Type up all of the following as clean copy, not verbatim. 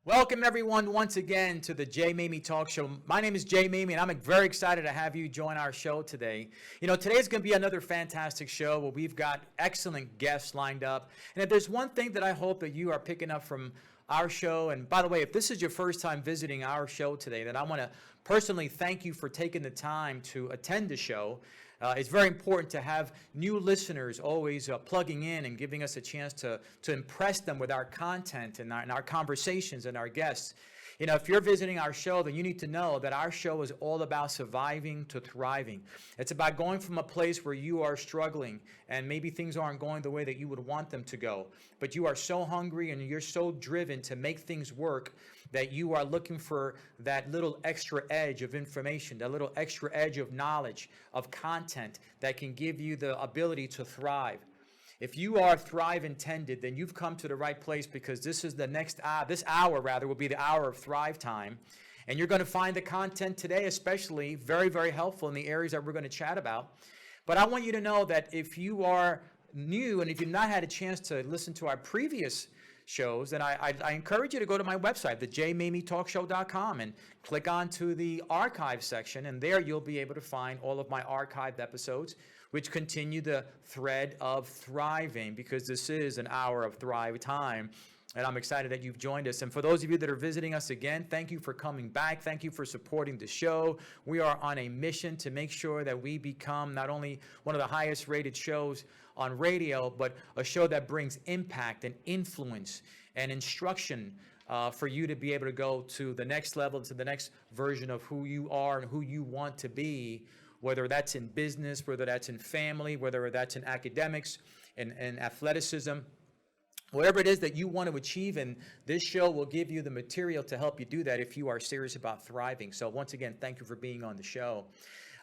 Welcome everyone once again to the Jay Maymi Talk Show. My name is Jay Maymi and I'm very excited to have you join our show today. Today's going to be another fantastic show where we've got excellent guests lined up. And if there's one thing that I hope that you are picking up from our show, and by the way, if this is your first time visiting our show today, then I want to personally thank you for taking the time to attend the show. It's very important to have new listeners always plugging in and giving us a chance to impress them with our content and our conversations and our guests. If you're visiting our show, then you need to know that our show is all about surviving to thriving. It's about going from a place where you are struggling and maybe things aren't going the way that you would want them to go, but you are so hungry and you're so driven to make things work that you are looking for that little extra edge of information, that little extra edge of knowledge, of content that can give you the ability to thrive. If you are Thrive intended, then you've come to the right place, because this is the next this hour will be the hour of Thrive time. And you're going to find the content today especially very, very helpful in the areas that we're going to chat about. But I want you to know that if you are new and if you've not had a chance to listen to our previous shows, then I encourage you to go to my website, thejmaymietalkshow.com, and click onto the archive section, and there you'll be able to find all of my archived episodes, which continue the thread of thriving, because this is an hour of Thrive time. And I'm excited that you've joined us. And for those of you that are visiting us again, thank you for coming back. Thank you for supporting the show. We are on a mission to make sure that we become not only one of the highest rated shows on radio, but a show that brings impact and influence and instruction for you to be able to go to the next level, to the next version of who you are and who you want to be, whether that's in business, whether that's in family, whether that's in academics and athleticism. Whatever it is that you want to achieve, and this show will give you the material to help you do that if you are serious about thriving. So once again, thank you for being on the show.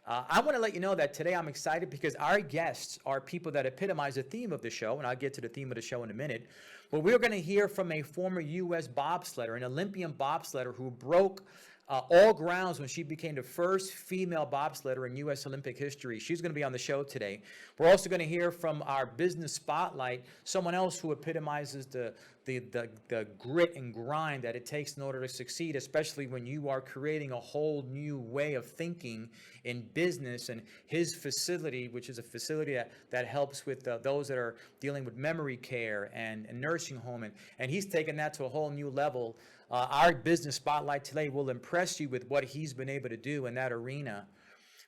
I want to let you know that today I'm excited because our guests are people that epitomize the theme of the show, and I'll get to the theme of the show in a minute. But we're going to hear from a former U.S. bobsledder, an Olympian bobsledder who broke all grounds when she became the first female bobsledder in U.S. Olympic history. She's going to be on the show today. We're also going to hear from our business spotlight, someone else who epitomizes the grit and grind that it takes in order to succeed, especially when you are creating a whole new way of thinking in business. And his facility, which is a facility that helps with those that are dealing with memory care and nursing home, and he's taken that to a whole new level. Our business spotlight today will impress you with what he's been able to do in that arena.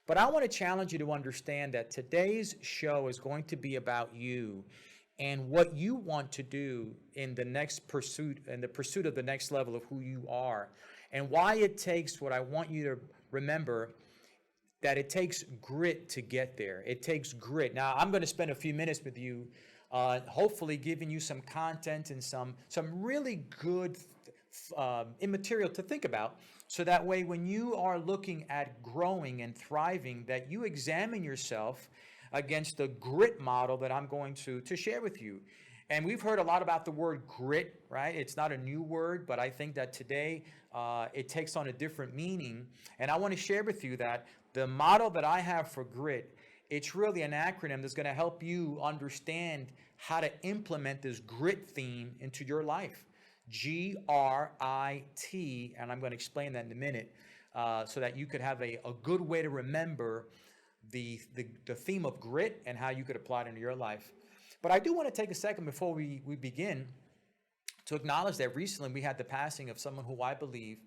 But I want to challenge you to understand that today's show is going to be about you and what you want to do in the next pursuit, and the pursuit of the next level of who you are, and why it takes, what I want you to remember, that it takes grit to get there. It takes grit. Now, I'm going to spend a few minutes with you, hopefully giving you some content and some really good immaterial to think about, so that way when you are looking at growing and thriving, that you examine yourself against the grit model that I'm going to share with you. And we've heard a lot about the word grit, right? It's not a new word, but I think that today it takes on a different meaning. And I want to share with you that the model that I have for grit, it's really an acronym that's going to help you understand how to implement this grit theme into your life. G.R.I.T, and I'm going to explain that in a minute, so that you could have a good way to remember the theme of grit and how you could apply it into your life. But I do want to take a second before we begin to acknowledge that recently we had the passing of someone who I believe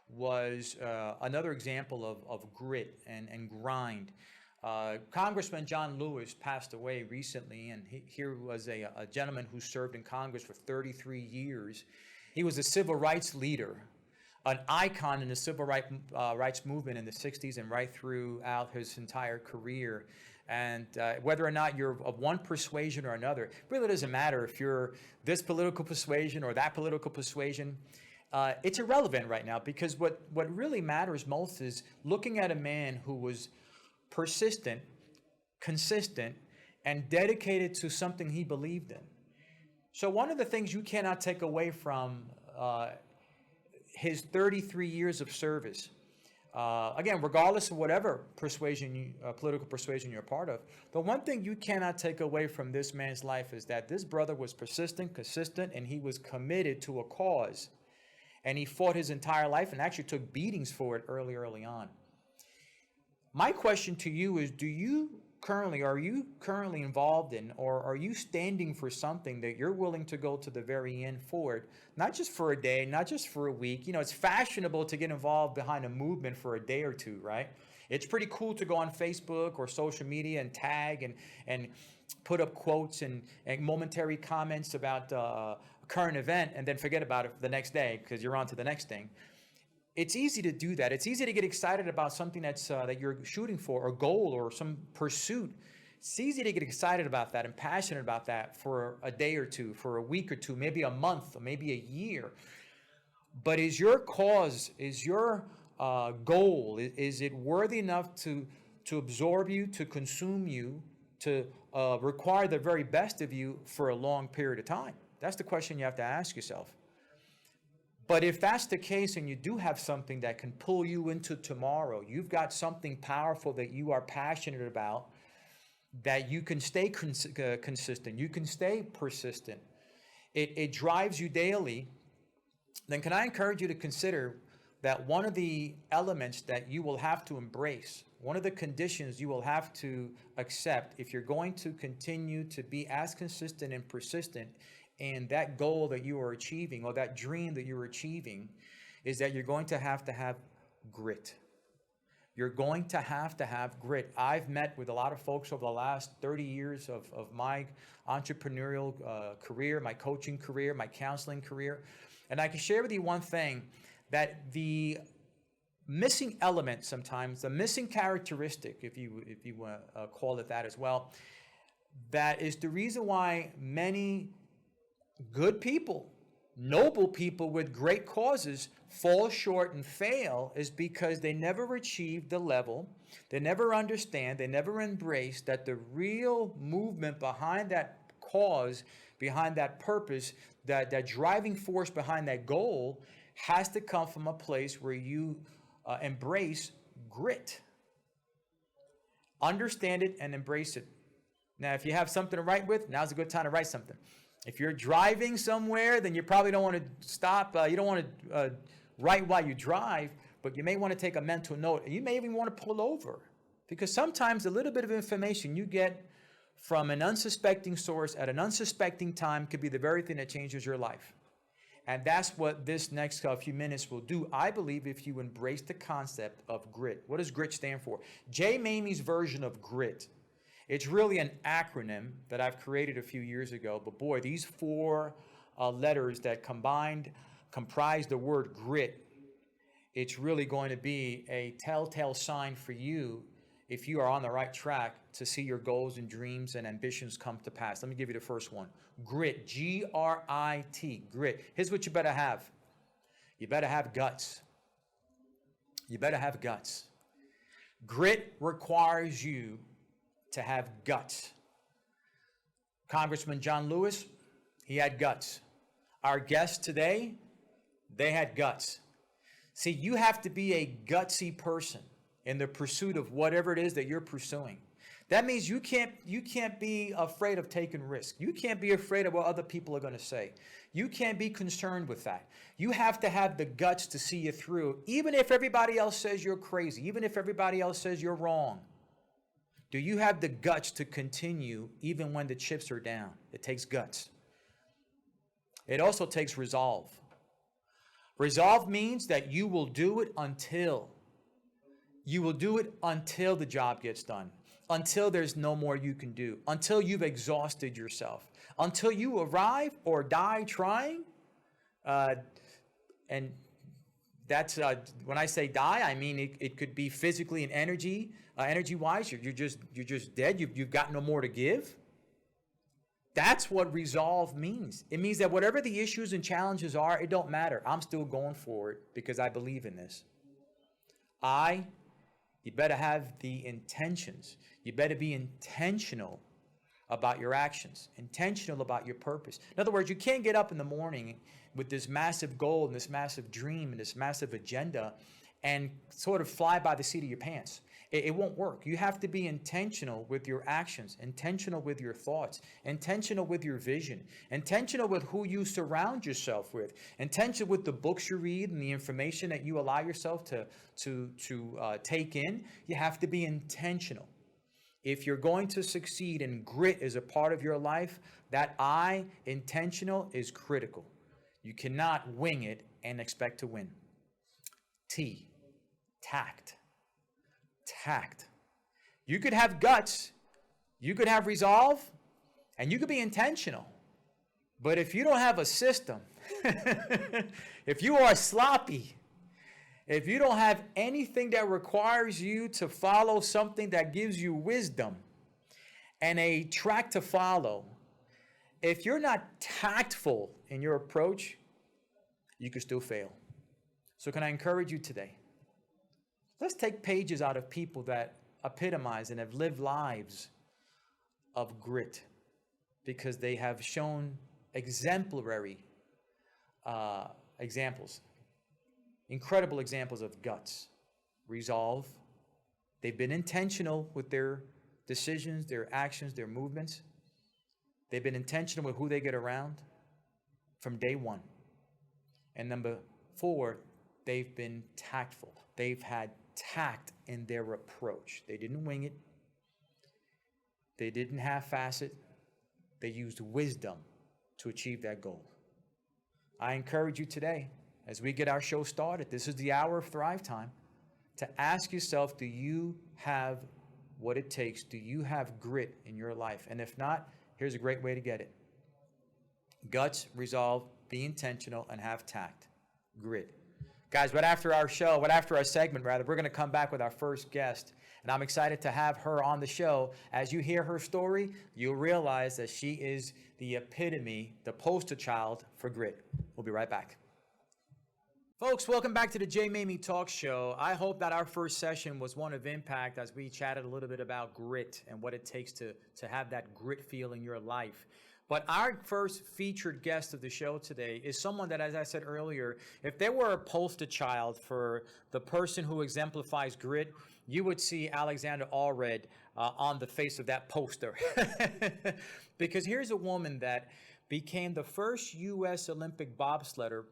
was another example of grit and grind. Congressman John Lewis passed away recently, and here was a gentleman who served in Congress for 33 years. He was a civil rights leader, an icon in the civil rights movement in the 60s and right throughout his entire career. And whether or not you're of one persuasion or another, it really doesn't matter if you're this political persuasion or that political persuasion. It's irrelevant right now, because what really matters most is looking at a man who was persistent, consistent, and dedicated to something he believed in. So one of the things you cannot take away from his 33 years of service, again, regardless of whatever persuasion, political persuasion you're a part of, the one thing you cannot take away from this man's life is that this brother was persistent, consistent, and he was committed to a cause. And he fought his entire life and actually took beatings for it early on. My question to you is, are you currently involved in, or are you standing for something that you're willing to go to the very end for it? Not just for a day, not just for a week. You know, it's fashionable to get involved behind a movement for a day or two, right? It's pretty cool to go on Facebook or social media and tag and put up quotes and momentary comments about a current event and then forget about it the next day because you're on to the next thing. It's easy to do that. It's easy to get excited about something that you're shooting for, a goal or some pursuit. It's easy to get excited about that and passionate about that for a day or two, for a week or two, maybe a month, or maybe a year. But is your cause, is your goal, is it worthy enough to absorb you, to consume you, to require the very best of you for a long period of time? That's the question you have to ask yourself. But if that's the case and you do have something that can pull you into tomorrow, you've got something powerful that you are passionate about, that you can stay consistent, you can stay persistent, it drives you daily, then can I encourage you to consider that one of the elements that you will have to embrace, one of the conditions you will have to accept if you're going to continue to be as consistent and persistent in that goal that you are achieving or that dream that you're achieving, is that you're going to have grit. You're going to have grit. I've met with a lot of folks over the last 30 years of my entrepreneurial career, my coaching career, my counseling career. And I can share with you one thing, that the missing element sometimes, the missing characteristic, if you want to call it that as well, that is the reason why many good people, noble people with great causes fall short and fail, is because they never achieve the level, they never understand, they never embrace that the real movement behind that cause, behind that purpose, that driving force behind that goal has to come from a place where you embrace grit. Understand it and embrace it. Now, if you have something to write with, now's a good time to write something. If you're driving somewhere, then you probably don't want to stop. You don't want to write while you drive, but you may want to take a mental note. And you may even want to pull over, because sometimes a little bit of information you get from an unsuspecting source at an unsuspecting time could be the very thing that changes your life. And that's what this next few minutes will do, I believe, if you embrace the concept of grit. What does grit stand for? Jay Maymi's version of grit. It's really an acronym that I've created a few years ago. But boy, these four letters that comprise the word grit, it's really going to be a telltale sign for you if you are on the right track to see your goals and dreams and ambitions come to pass. Let me give you the first one. Grit, G.R.I.T, grit. Here's what you better have. You better have guts. You better have guts. Grit requires you to have guts. Congressman John Lewis, he had guts. Our guests today, they had guts. See, you have to be a gutsy person in the pursuit of whatever it is that you're pursuing. That means you can't be afraid of taking risks. You can't be afraid of what other people are going to say. You can't be concerned with that. You have to have the guts to see you through, even if everybody else says you're crazy, even if everybody else says you're wrong. Do you have the guts to continue even when the chips are down? It takes guts. It also takes resolve. Resolve means that you will do it until the job gets done, until there's no more you can do, until you've exhausted yourself, until you arrive or die trying. And that's when I say die, I mean it could be physically and energy-wise. You're just dead. You've got no more to give. That's what resolve means. It means that whatever the issues and challenges are, it don't matter. I'm still going for it because I believe in this. You better have the intentions. You better be intentional about your actions, intentional about your purpose. In other words, you can't get up in the morning with this massive goal and this massive dream and this massive agenda and sort of fly by the seat of your pants. It won't work. You have to be intentional with your actions, intentional with your thoughts, intentional with your vision, intentional with who you surround yourself with, intentional with the books you read and the information that you allow yourself to take in. You have to be intentional. If you're going to succeed and grit is a part of your life, that intentional, is critical. You cannot wing it and expect to win. T, tact. Tact. You could have guts, you could have resolve, and you could be intentional. But if you don't have a system, if you are sloppy, if you don't have anything that requires you to follow something that gives you wisdom and a track to follow, if you're not tactful in your approach, you could still fail. So can I encourage you today? Let's take pages out of people that epitomize and have lived lives of grit, because they have shown exemplary examples, incredible examples of guts, resolve. They've been intentional with their decisions, their actions, their movements. They've been intentional with who they get around from day one. And number 4, they've been tactful. They've had tact in their approach. They didn't wing it. They didn't half-ass it. They used wisdom to achieve that goal. I encourage you today, as we get our show started, this is the hour of Thrive Time, to ask yourself, do you have what it takes? Do you have grit in your life? And if not, here's a great way to get it. Guts, resolve, be intentional, and have tact. Grit. Guys, right after our segment, we're going to come back with our first guest. And I'm excited to have her on the show. As you hear her story, you'll realize that she is the epitome, the poster child for grit. We'll be right back. Folks, welcome back to the Jay Maymi Talk Show. I hope that our first session was one of impact as we chatted a little bit about grit and what it takes to have that grit feel in your life. But our first featured guest of the show today is someone that, as I said earlier, if there were a poster child for the person who exemplifies grit, you would see Alexandra Allred on the face of that poster. Because here's a woman that became the first U.S. Olympic bobsledder,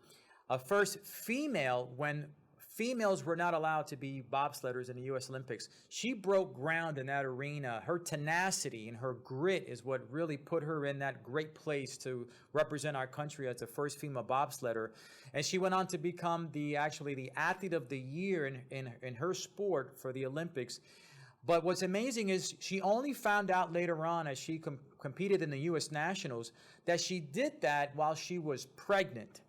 first female when females were not allowed to be bobsledders in the U.S. Olympics. She broke ground in that arena. Her tenacity and her grit is what really put her in that great place to represent our country as the first female bobsledder. And she went on to become the athlete of the year in her sport for the Olympics. But what's amazing is she only found out later on, as she competed in the U.S. Nationals, that she did that while she was pregnant.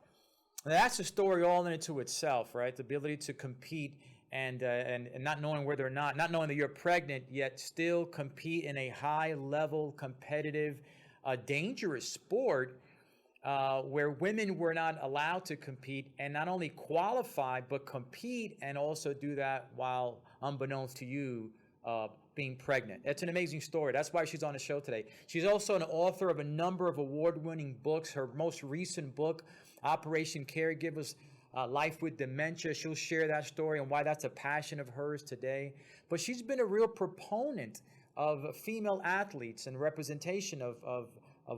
Now, that's a story all in it to itself, right? The ability to compete and not knowing whether or not knowing that you're pregnant, yet still compete in a high-level, competitive, dangerous sport where women were not allowed to compete and not only qualify, but compete and also do that while, unbeknownst to you, being pregnant. It's an amazing story. That's why she's on the show today. She's also an author of a number of award-winning books. Her most recent book, Operation Caregivers, Life with Dementia. She'll share that story and why that's a passion of hers today. But she's been a real proponent of female athletes and representation of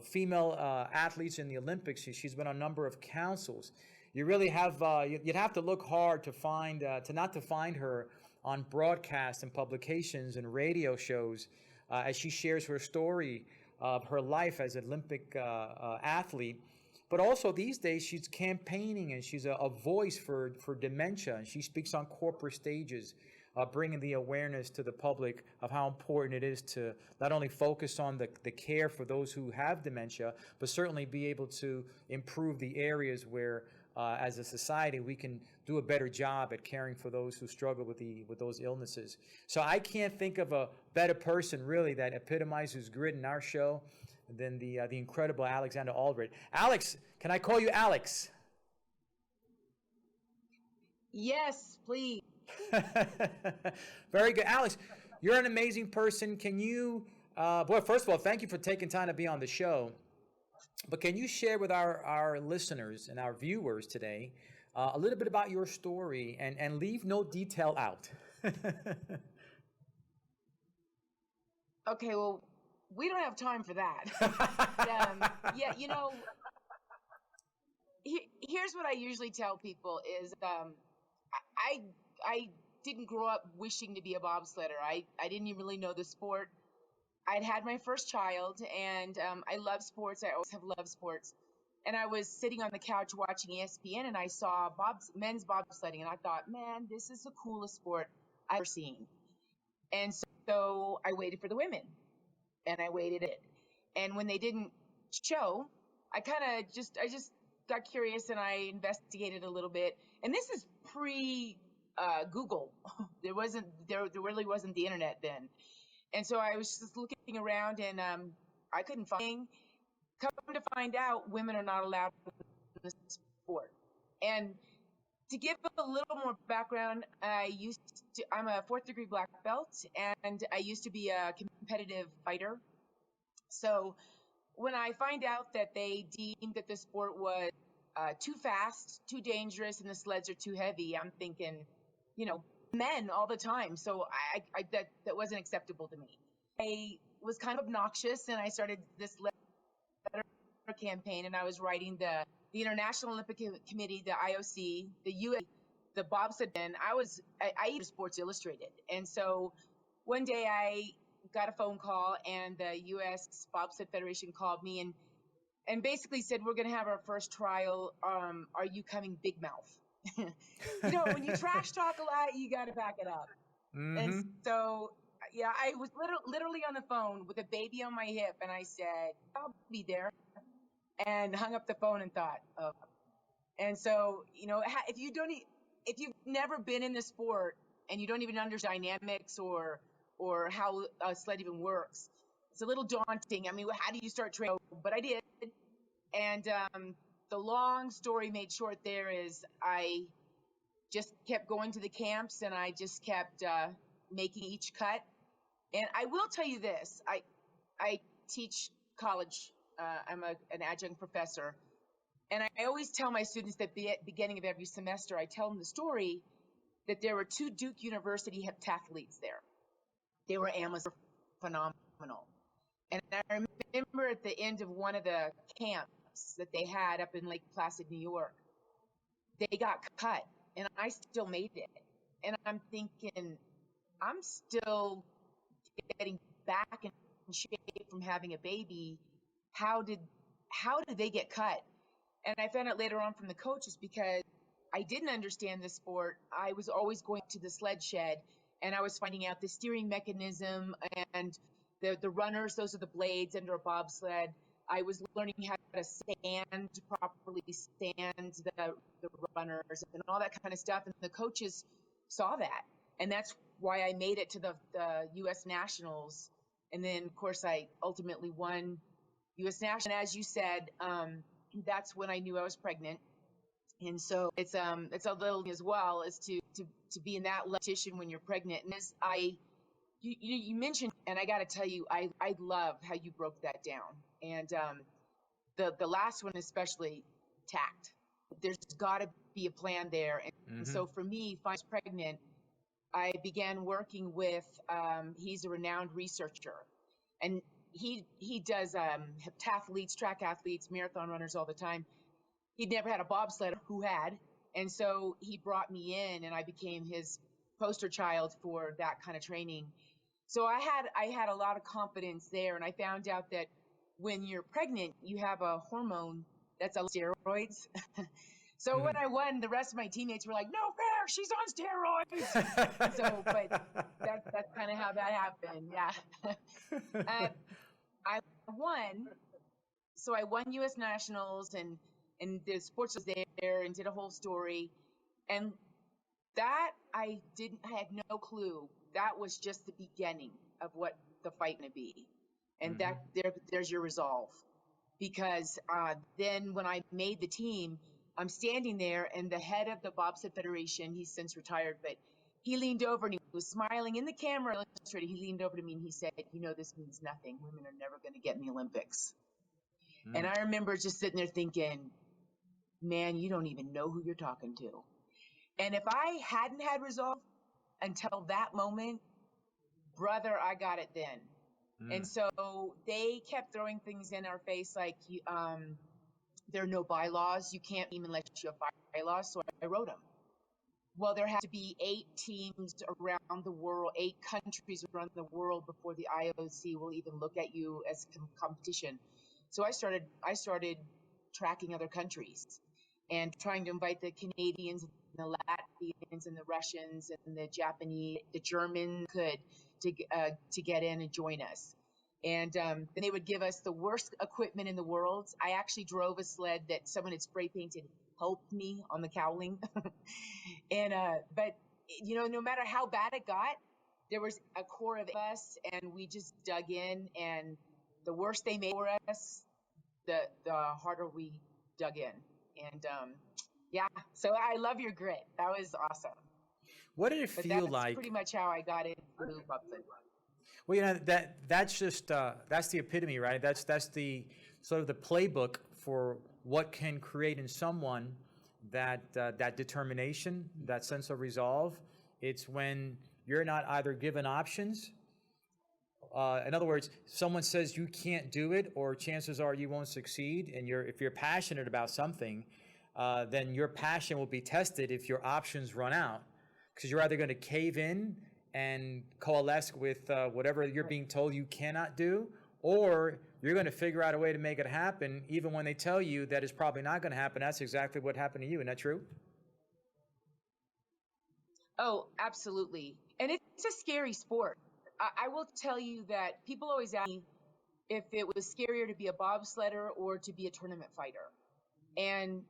female athletes in the Olympics. She's been on a number of councils. You really have, you'd have to look hard to find, to find her on broadcasts and publications and radio shows as she shares her story of her life as an Olympic athlete. But also these days she's campaigning and she's a voice for dementia, and she speaks on corporate stages, bringing the awareness to the public of how important it is to not only focus on the care for those who have dementia, but certainly be able to improve the areas where as a society we can do a better job at caring for those who struggle with those illnesses. So I can't think of a better person really that epitomizes grit in our show than the incredible Alexandra Allred. Alex, can I call you Alex? Yes, please. Very good. Alex, you're an amazing person. Can you, first of all, thank you for taking time to be on the show. But can you share with our listeners and our viewers today a little bit about your story and leave no detail out. Okay, well, we don't have time for that. Yeah, here's what I usually tell people is I didn't grow up wishing to be a bobsledder. I didn't even really know the sport. I'd had my first child, and I love sports. I always have loved sports. And I was sitting on the couch watching ESPN, and I saw men's bobsledding, and I thought, man, this is the coolest sport I've ever seen. And so I waited for the women, and I waited it. And when they didn't show, I just got curious, and I investigated a little bit. And this is pre Google. There really wasn't the internet then. And so I was just looking around, and I couldn't find. Come to find out, women are not allowed in the sport. And to give a little more background, I'm a 4th degree black belt, and I used to be a competitive fighter. So when I find out that they deemed that the sport was too fast, too dangerous, and the sleds are too heavy, I'm thinking, men all the time. So that wasn't acceptable to me. I was kind of obnoxious, and I started this letter campaign, and I was writing the International Olympic Committee, the IOC, the US, the bobsled, and I used Sports Illustrated. And so one day I got a phone call, and the US Bobsled Federation called me and basically said, we're going to have our first trial. Are you coming, big mouth? When you trash talk a lot, you got to back it up. Mm-hmm. And so, yeah, I was literally on the phone with a baby on my hip, and I said, I'll be there, and hung up the phone and thought, oh. And so, if you've never been in the sport and you don't even understand dynamics or how a sled even works, it's a little daunting. I mean, how do you start training? But I did. And the long story made short there is I just kept going to the camps, and I just kept making each cut. And I will tell you this, I teach college. I'm an adjunct professor. And I always tell my students that at the beginning of every semester, I tell them the story that there were 2 Duke University heptathletes there. They were Amazon, phenomenal. And I remember at the end of one of the camps that they had up in Lake Placid, New York, they got cut, and I still made it. And I'm thinking, I'm still getting back in shape from having a baby. How did they get cut? And I found out later on from the coaches, because I didn't understand the sport. I was always going to the sled shed, and I was finding out the steering mechanism and the runners. Those are the blades under a bobsled. I was learning how to properly stand the runners and all that kind of stuff. And the coaches saw that. And that's why I made it to the U.S. Nationals. And then, of course, I ultimately won U.S. National. And as you said, that's when I knew I was pregnant. And so it's a little as well as to be in that competition when you're pregnant. And as you mentioned, and I got to tell you, I love how you broke that down. And the last one especially, tact. There's got to be a plan there. And so for me, if I was pregnant, I began working with, he's a renowned researcher. And he does heptathletes, track athletes, marathon runners all the time. He'd never had a bobsledder who had. And so he brought me in, and I became his poster child for that kind of training. So I had a lot of confidence there, and I found out that when you're pregnant, you have a hormone that's on steroids. So when I won, the rest of my teammates were like, "No fair, she's on steroids." So, but that's kind of how that happened. Yeah, I won. So I won U.S. Nationals, and the sports was there, and did a whole story, and that I had no clue. That was just the beginning of what the fight going to be, and there's your resolve. Because then when I made the team, I'm standing there, and the head of the Bobsled Federation, he's since retired, but he leaned over and he was smiling in the camera. Illustrated. He leaned over to me and he said, "This means nothing. Women are never going to get in the Olympics." And I remember just sitting there thinking, man, you don't even know who you're talking to. And if I hadn't had resolve until that moment, brother, I got it then. And so they kept throwing things in our face like, there are no bylaws. You can't even let you have bylaws. So I wrote them. Well, there have to be 8 teams around the world, 8 countries around the world before the IOC will even look at you as competition. So I started tracking other countries and trying to invite the Canadians, the Latvians, and the Russians, and the Japanese, the Germans to get in and join us. And then they would give us the worst equipment in the world. I actually drove a sled that someone had spray painted "Help Me" on the cowling. And but no matter how bad it got, there was a core of us, and we just dug in. And the worse they made for us, the harder we dug in. And yeah, so I love your grit. That was awesome. What did it feel like? That's pretty much how I got into bobsled. Well, that's just that's the epitome, right? That's the sort of the playbook for what can create in someone that determination, that sense of resolve. It's when you're not either given options. In other words, someone says you can't do it, or chances are you won't succeed. And if you're passionate about something, then your passion will be tested if your options run out, because you're either going to cave in and coalesce with whatever you're being told you cannot do, or you're going to figure out a way to make it happen, even when they tell you that it's probably not going to happen. That's exactly what happened to you. Isn't that true? Oh, absolutely. And it's a scary sport. I will tell you that people always ask me if it was scarier to be a bobsledder or to be a tournament fighter. And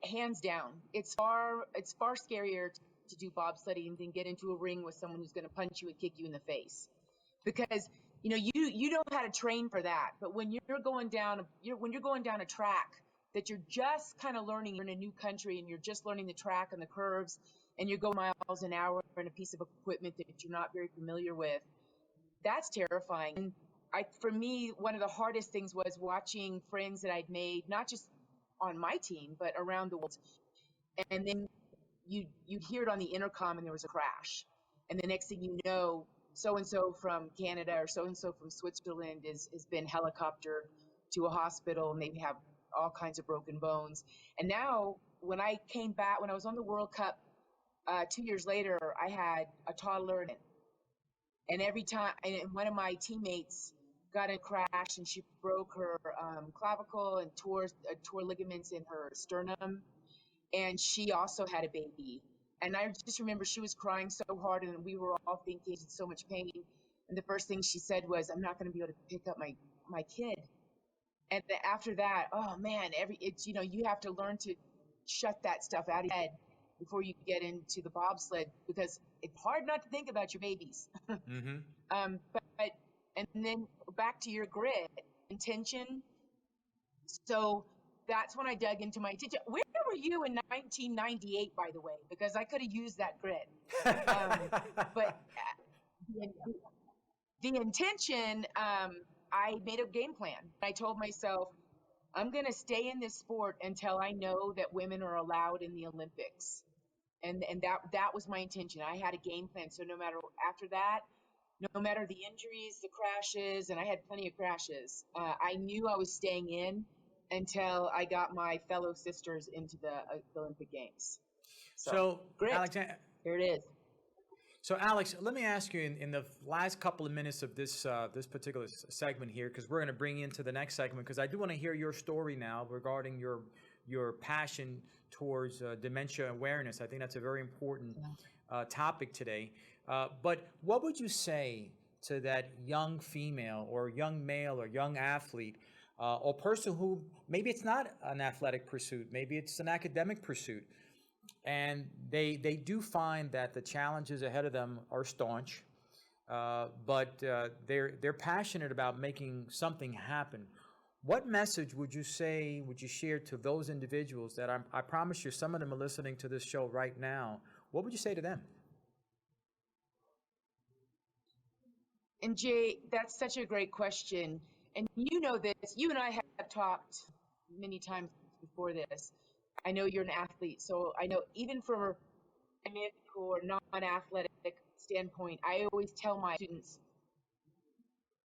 hands down, it's far scarier to do bobsledding than get into a ring with someone who's going to punch you and kick you in the face, because you know how to train for that. But when you're going down a track that you're just kind of learning, you're in a new country and you're just learning the track and the curves, and you're going miles an hour in a piece of equipment that you're not very familiar with, that's terrifying. And for me, one of the hardest things was watching friends that I'd made, not just on my team, but around the world. And then you'd hear it on the intercom and there was a crash. And the next thing you know, so-and-so from Canada or so-and-so from Switzerland has been helicoptered to a hospital, and they have all kinds of broken bones. And now when I came back, when I was on the World Cup 2 years later, I had a toddler, and every time, and one of my teammates got in a crash and she broke her clavicle and tore ligaments in her sternum. And she also had a baby. And I just remember she was crying so hard, and we were all thinking in so much pain. And the first thing she said was, "I'm not going to be able to pick up my kid." And after that, oh man, you have to learn to shut that stuff out of your head before you get into the bobsled, because it's hard not to think about your babies. Mm-hmm. But and then back to your grit, intention. So that's when I dug into my intention. Where were you in 1998, by the way? Because I could have used that grit. But the intention, I made a game plan. I told myself, I'm going to stay in this sport until I know that women are allowed in the Olympics. And that was my intention. I had a game plan. So no matter after that, no matter the injuries, the crashes, and I had plenty of crashes, I knew I was staying in until I got my fellow sisters into the Olympic Games. So great. Alex, here it is. So Alex, let me ask you in the last couple of minutes of this particular segment here, because we're going to bring you into the next segment, because I do want to hear your story now regarding your passion towards dementia awareness. I think that's a very important topic today. But what would you say to that young female or young male or young athlete or person who maybe it's not an athletic pursuit, maybe it's an academic pursuit, and they do find that the challenges ahead of them are staunch, but they're passionate about making something happen? What message would you share to those individuals that I promise you some of them are listening to this show right now? What would you say to them? And Jay, that's such a great question. And you know this, you and I have talked many times before this. I know you're an athlete, so I know even from a analytical or non-athletic standpoint, I always tell my students,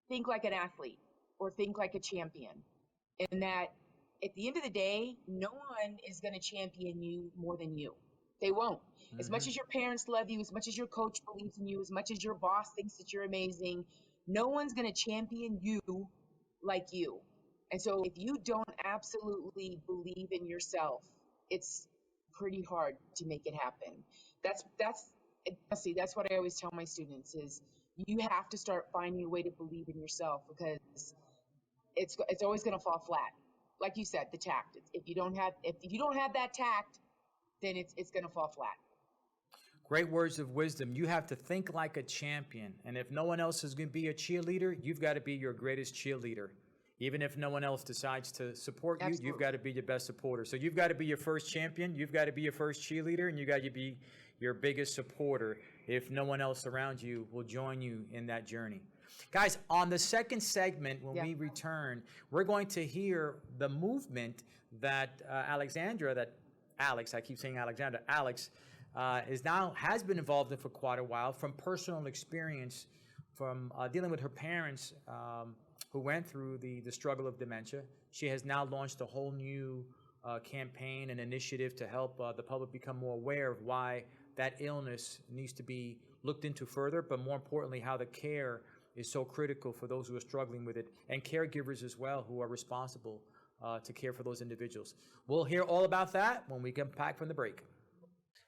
think like an athlete or think like a champion. In that, at the end of the day, no one is going to champion you more than you. They won't. As much as your parents love you, as much as your coach believes in you, as much as your boss thinks that you're amazing, no one's going to champion you like you. And so if you don't absolutely believe in yourself, it's pretty hard to make it happen. That's what I always tell my students is you have to start finding a way to believe in yourself, because it's always going to fall flat. Like you said, the tact. If you don't have that tact, then it's going to fall flat. Great words of wisdom. You have to think like a champion. And if no one else is going to be a cheerleader, you've got to be your greatest cheerleader. Even if no one else decides to support you, Absolutely. you've got to be your best supporter. So you've got to be your first champion, you've got to be your first cheerleader, and you got to be your biggest supporter if no one else around you will join you in that journey. Guys, on the second segment, when we return, we're going to hear the movement that Alex, I keep saying Alexandra, Alex, has been involved in for quite a while, from personal experience, from dealing with her parents who went through the struggle of dementia. She has now launched a whole new campaign and initiative to help the public become more aware of why that illness needs to be looked into further, but more importantly, how the care is so critical for those who are struggling with it, and caregivers as well who are responsible to care for those individuals. We'll hear all about that when we come back from the break.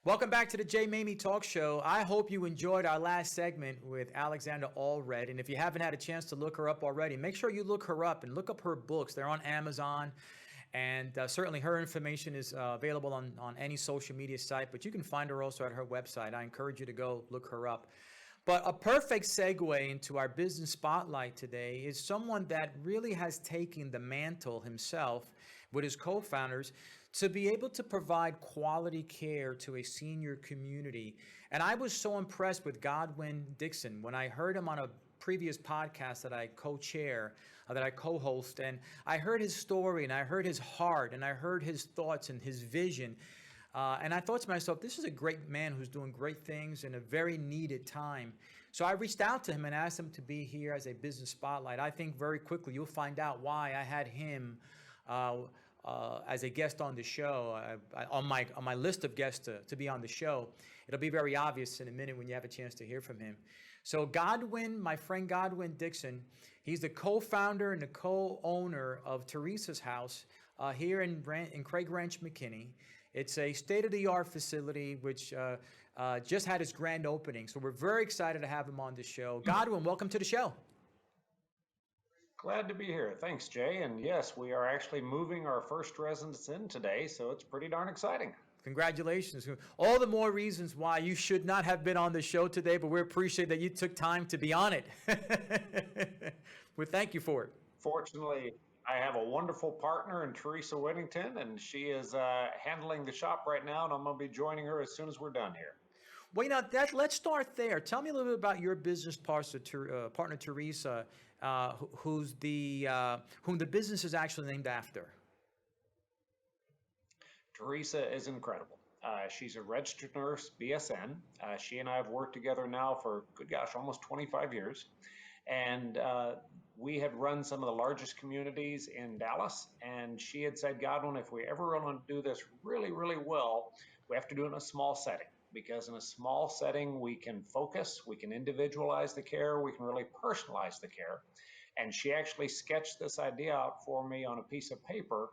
Welcome back to the Jay Maymi Talk Show. I hope you enjoyed our last segment with Alexandra Allred. And if you haven't had a chance to look her up already, make sure you look her up and look up her books. They're on Amazon. And certainly her information is available on any social media site, but you can find her also at her website. I encourage you to go look her up. But a perfect segue into our business spotlight today is someone that really has taken the mantle himself with his co-founders to be able to provide quality care to a senior community. And I was so impressed with Godwin Dixon when I heard him on a previous podcast that I co-chair, that I co-host, and I heard his story, and I heard his heart, and I heard his thoughts and his vision. And I thought to myself, this is a great man who's doing great things in a very needed time. So I reached out to him and asked him to be here as a business spotlight. I think very quickly you'll find out why I had him as a guest on the show, on my list of guests to be on the show. It'll be very obvious in a minute when you have a chance to hear from him. So Godwin, my friend Godwin Dixon, he's the co-founder and the co-owner of Teresa's House here in Craig Ranch McKinney. It's a state-of-the-art facility which just had its grand opening. So we're very excited to have him on the show. Godwin, welcome to the show. Glad to be here. Thanks, Jay. And yes, we are actually moving our first residence in today, so it's pretty darn exciting. Congratulations. All the more reasons why you should not have been on the show today, but we appreciate that you took time to be on it. We thank you for it. Fortunately, I have a wonderful partner in Teresa Whittington, and she is handling the shop right now, and I'm going to be joining her as soon as we're done here. Well, let's start there. Tell me a little bit about your business partner Teresa, whom the business is actually named after. Teresa is incredible. She's a registered nurse, BSN. She and I have worked together now for, good gosh, almost 25 years. And we had run some of the largest communities in Dallas. And she had said, Godwin, if we ever want to do this really, really well, we have to do it in a small setting. Because in a small setting, we can focus, we can individualize the care, we can really personalize the care. And she actually sketched this idea out for me on a piece of paper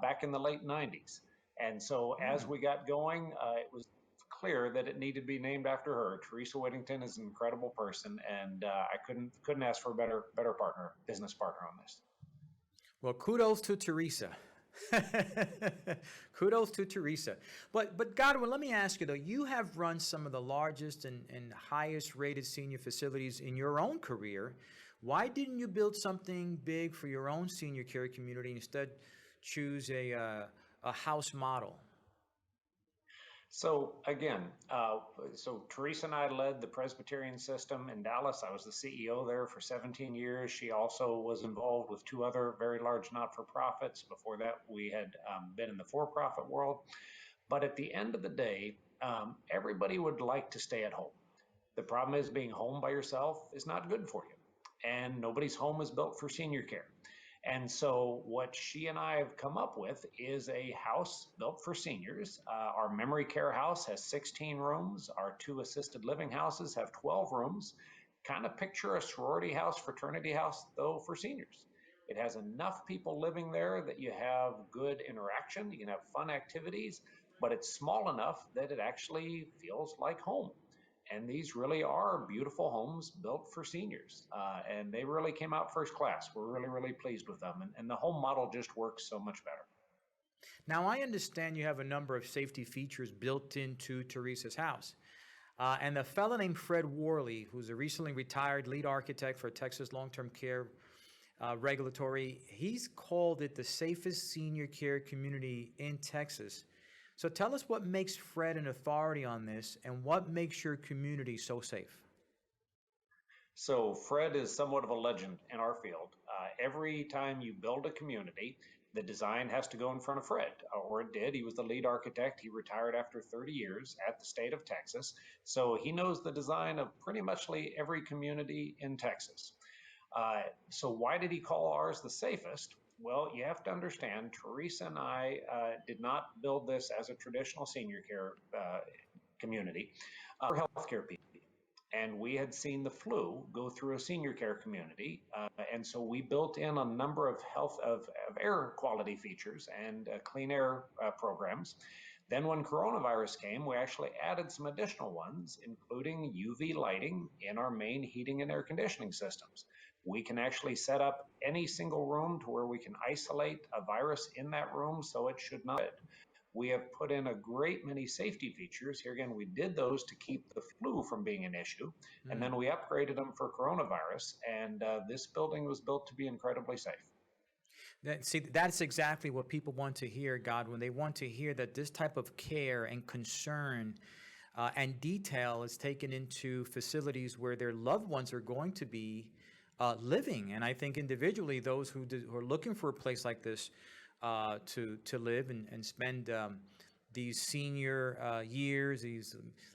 back in the late 90s. And so as we got going, it was clear that it needed to be named after her. Teresa Whittington is an incredible person, and I couldn't ask for a better business partner on this. Well, kudos to Teresa. Kudos to Teresa. But Godwin, let me ask you though, you have run some of the largest and highest rated senior facilities in your own career. Why didn't you build something big for your own senior care community, instead choose a house model? So again, so Teresa and I led the Presbyterian system in Dallas. I was the CEO there for 17 years. She also was involved with two other very large not-for-profits. Before that, we had been in the for-profit world. But at the end of the day, everybody would like to stay at home. The problem is being home by yourself is not good for you. And nobody's home is built for senior care. And so what she and I have come up with is a house built for seniors. Our memory care house has 16 rooms. Our two assisted living houses have 12 rooms. Kind of picture a sorority house, fraternity house, though, for seniors. It has enough people living there that you have good interaction, you can have fun activities, but it's small enough that it actually feels like home. And these really are beautiful homes built for seniors. And they really came out first class. We're really, really pleased with them. And the home model just works so much better. Now, I understand you have a number of safety features built into Teresa's house. And the fellow named Fred Worley, who's a recently retired lead architect for Texas long-term care regulatory, he's called it the safest senior care community in Texas. So tell us what makes Fred an authority on this and what makes your community so safe. So Fred is somewhat of a legend in our field. Every time you build a community, the design has to go in front of Fred, or it did. He was the lead architect. He retired after 30 years at the state of Texas. So he knows the design of pretty much every community in Texas. So why did he call ours the safest? Well, you have to understand, Teresa and I did not build this as a traditional senior care community for healthcare people. And we had seen the flu go through a senior care community. And so we built in a number of air quality features and clean air programs. Then when coronavirus came, we actually added some additional ones, including UV lighting in our main heating and air conditioning systems. We can actually set up any single room to where we can isolate a virus in that room, so it should not. We have put in a great many safety features. Here again, we did those to keep the flu from being an issue, and then we upgraded them for coronavirus, and this building was built to be incredibly safe. See, that's exactly what people want to hear, Godwin. They want to hear that this type of care and concern and detail is taken into facilities where their loved ones are going to be living. And I think individually, those who are looking for a place like this to live and spend these senior years,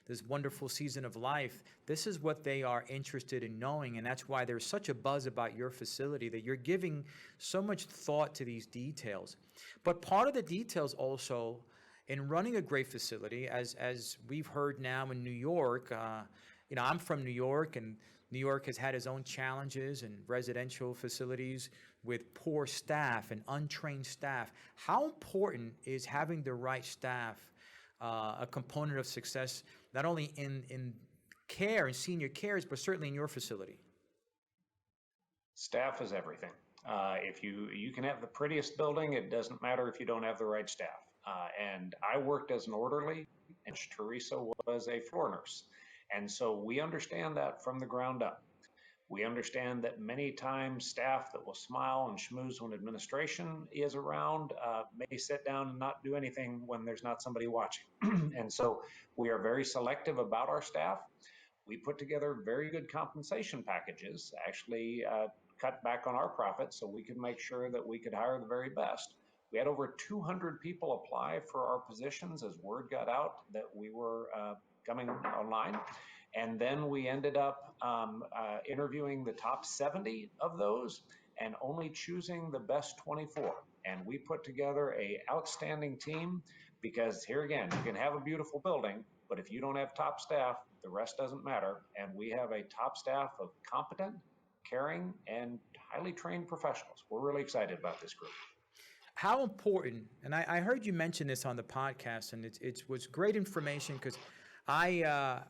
this wonderful season of life, this is what they are interested in knowing, and that's why there's such a buzz about your facility, that you're giving so much thought to these details. But part of the details also in running a great facility, as we've heard now in New York, I'm from New York, and New York has had its own challenges in residential facilities with poor staff and untrained staff. How important is having the right staff a component of success, not only in care and senior cares, but certainly in your facility? Staff is everything. If you can have the prettiest building, it doesn't matter if you don't have the right staff. And I worked as an orderly, and Teresa was a floor nurse. And so we understand that from the ground up. We understand that many times staff that will smile and schmooze when administration is around may sit down and not do anything when there's not somebody watching. And so we are very selective about our staff. We put together very good compensation packages, actually cut back on our profits so we could make sure that we could hire the very best. We had over 200 people apply for our positions as word got out that we were coming online. And then we ended up interviewing the top 70 of those and only choosing the best 24. And we put together an outstanding team, because here again, you can have a beautiful building, but if you don't have top staff, the rest doesn't matter. And we have a top staff of competent, caring, and highly trained professionals. We're really excited about this group. How important, and I heard you mention this on the podcast, and it was great information, because I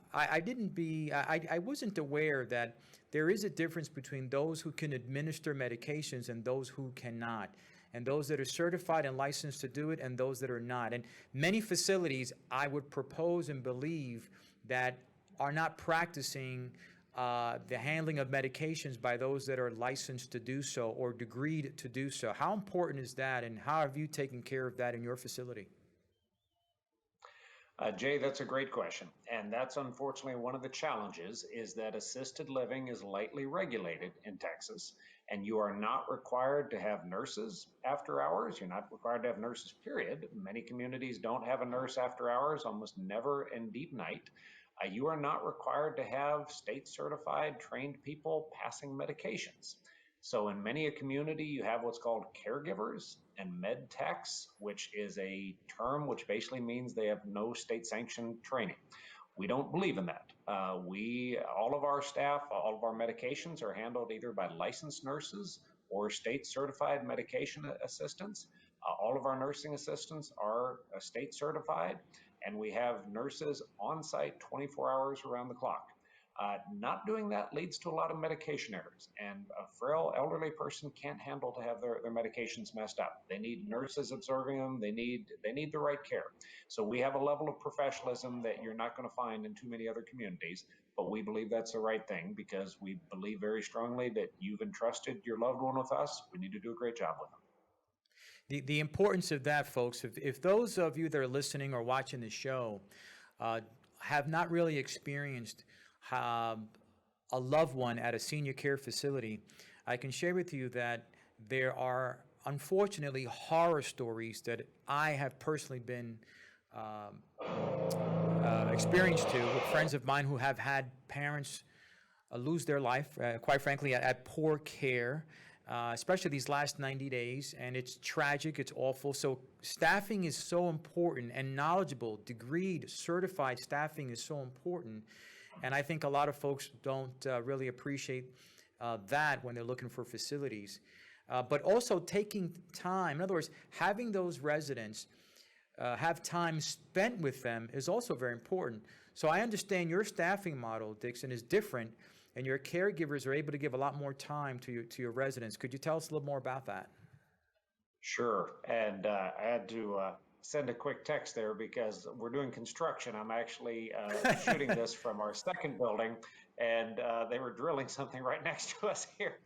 wasn't aware that there is a difference between those who can administer medications and those who cannot, and those that are certified and licensed to do it and those that are not. And many facilities, I would propose and believe, that are not practicing the handling of medications by those that are licensed to do so or degreed to do so. How important is that, and how have you taken care of that in your facility? Jay, that's a great question. And that's unfortunately one of the challenges is that assisted living is lightly regulated in Texas, and you are not required to have nurses after hours. You're not required to have nurses, period. Many communities don't have a nurse after hours, almost never in deep night. You are not required to have state certified trained people passing medications. So in many a community, you have what's called caregivers and med techs, which is a term which basically means they have no state sanctioned training. We don't believe in that. All of our staff, all of our medications are handled either by licensed nurses or state certified medication assistants. All of our nursing assistants are state certified, and we have nurses on site 24 hours around the clock. Not doing that leads to a lot of medication errors, and a frail elderly person can't handle to have their medications messed up. They need nurses observing them. They need the right care. So we have a level of professionalism that you're not going to find in too many other communities, but we believe that's the right thing because we believe very strongly that you've entrusted your loved one with us. We need to do a great job with them. The importance of that, folks, if those of you that are listening or watching the show have not really experienced a loved one at a senior care facility, I can share with you that there are unfortunately horror stories that I have personally been experienced to with friends of mine who have had parents lose their life, quite frankly, at poor care, especially these last 90 days. And it's tragic, it's awful. So staffing is so important, and knowledgeable, degreed, certified staffing is so important. And I think a lot of folks don't really appreciate that when they're looking for facilities. But also taking time, in other words, having those residents have time spent with them is also very important. So I understand your staffing model, Dixon, is different, and your caregivers are able to give a lot more time to your residents. Could you tell us a little more about that? Sure. And I had to send a quick text there because we're doing construction. I'm actually shooting this from our second building, and they were drilling something right next to us here.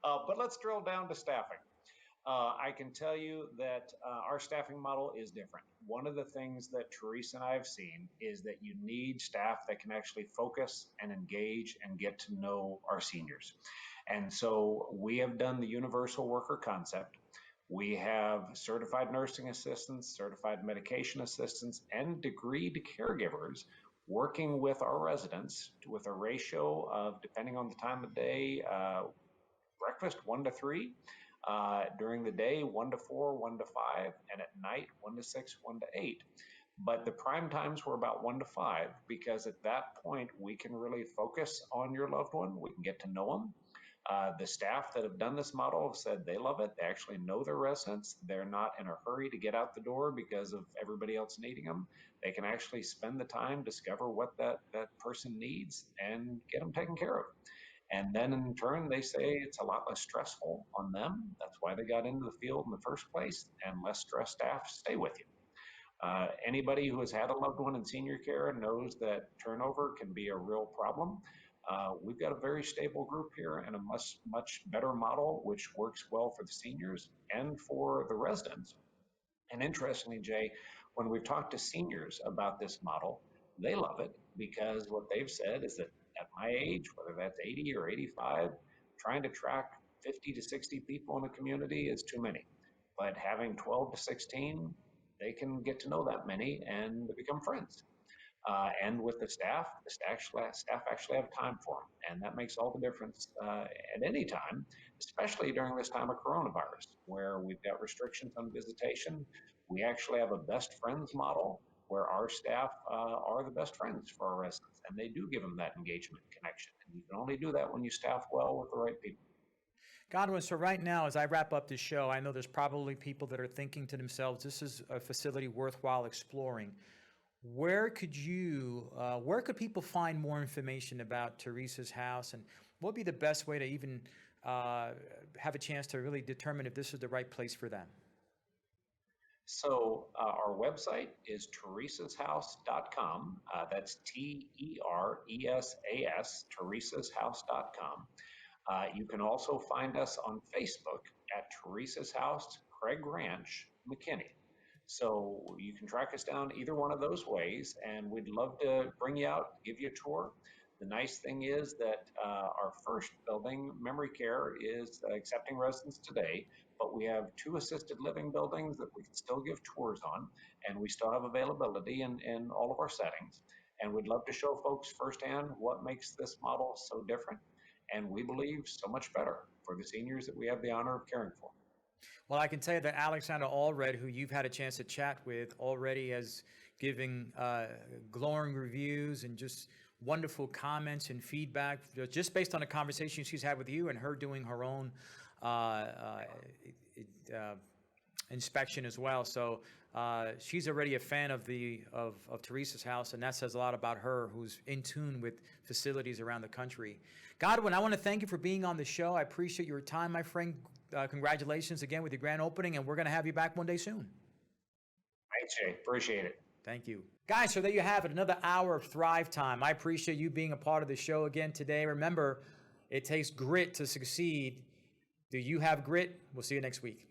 But let's drill down to staffing. I can tell you that our staffing model is different. One of the things that Teresa and I have seen is that you need staff that can actually focus and engage and get to know our seniors. And so we have done the universal worker concept. We have certified nursing assistants, certified medication assistants, and degreed caregivers working with our residents with a ratio of, depending on the time of day, breakfast 1 to 3, during the day 1 to 4, 1 to 5, and at night 1 to 6, 1 to 8. But the prime times were about 1 to 5 because at that point we can really focus on your loved one. We can get to know them. The staff that have done this model have said they love it. They actually know their residents. They're not in a hurry to get out the door because of everybody else needing them. They can actually spend the time, discover what that person needs, and get them taken care of. And then in turn, they say it's a lot less stressful on them. That's why they got into the field in the first place, and less stressed staff stay with you. Anybody who has had a loved one in senior care knows that turnover can be a real problem. We've got a very stable group here and a much better model, which works well for the seniors and for the residents. And interestingly, Jay, when we've talked to seniors about this model, they love it because what they've said is that at my age, whether that's 80 or 85, trying to track 50 to 60 people in a community is too many. But having 12 to 16, they can get to know that many and become friends. And with the staff actually have time for them. And that makes all the difference at any time, especially during this time of coronavirus, where we've got restrictions on visitation. We actually have a best friends model where our staff are the best friends for our residents, and they do give them that engagement connection. And you can only do that when you staff well with the right people. Godwin, so right now, as I wrap up this show, I know there's probably people that are thinking to themselves, this is a facility worthwhile exploring. Where could people find more information about Teresa's house, and what would be the best way to even have a chance to really determine if this is the right place for them? So our website is teresashouse.com. That's TERESAS, teresashouse.com. You can also find us on Facebook at Teresa's House, Craig Ranch McKinney. So you can track us down either one of those ways, and we'd love to bring you out, give you a tour. The nice thing is that our first building, memory care, is accepting residents today, but we have 2 assisted living buildings that we can still give tours on, and we still have availability in all of our settings. And we'd love to show folks firsthand what makes this model so different, and we believe so much better for the seniors that we have the honor of caring for. Well, I can tell you that Alexandra Allred, who you've had a chance to chat with, already has given glowing reviews and just wonderful comments and feedback, just based on the conversation she's had with you and her doing her own inspection as well. So she's already a fan of Teresa's house, and that says a lot about her, who's in tune with facilities around the country. Godwin, I want to thank you for being on the show. I appreciate your time, my friend. Congratulations again with your grand opening, and we're going to have you back one day soon. Thanks, Jay. Appreciate it. Thank you. Guys, so there you have it, another hour of Thrive Time. I appreciate you being a part of the show again today. Remember, it takes grit to succeed. Do you have grit? We'll see you next week.